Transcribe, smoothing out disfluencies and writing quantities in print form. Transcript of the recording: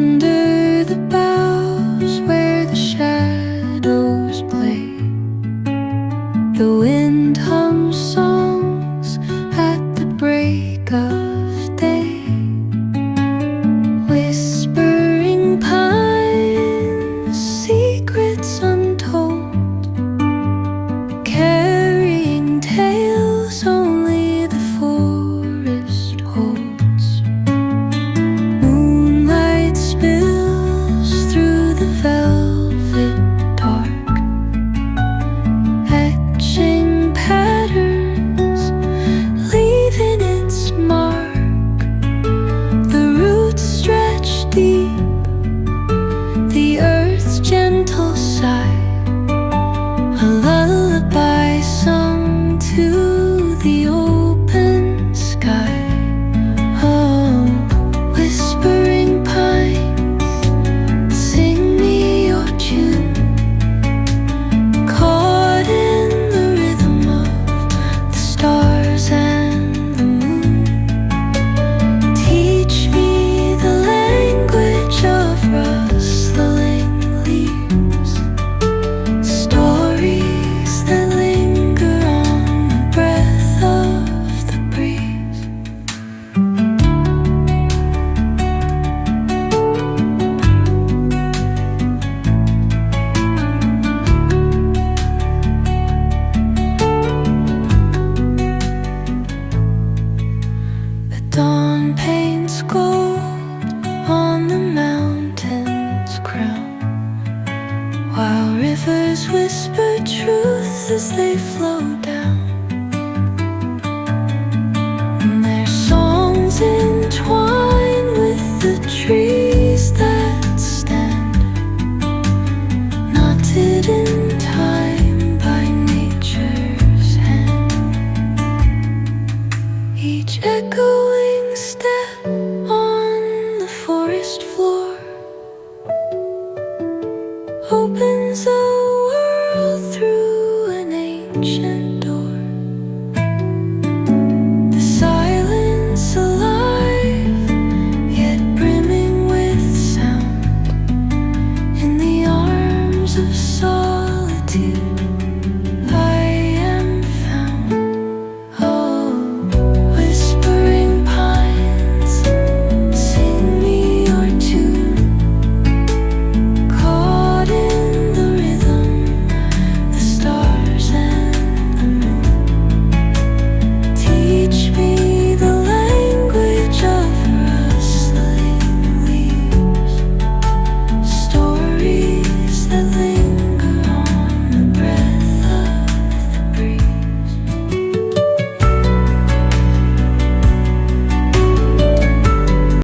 Under the boughs where the shadows play, the wind hums songs at the break of day. Whispering pines, secrets untold, carrying tales only the forest holds. Moonlight spills through the velvet dark, etching patterns, leaving its mark. The roots stretch deep, the earth's gentle sigh, a lullaby sung to the open sky. Oh, whispering pines, sing me your tune, caught in the rhythm of the stars and the moon. Teach me the language of rustling leaves, stories that linger on the breath of the breeze. The dawn paints gold on the mountain's crown, while rivers whisper truth as they flow down. And their songs entwine with the trees that stand, knotted in time by nature's hand. Each echoing step on the forest floor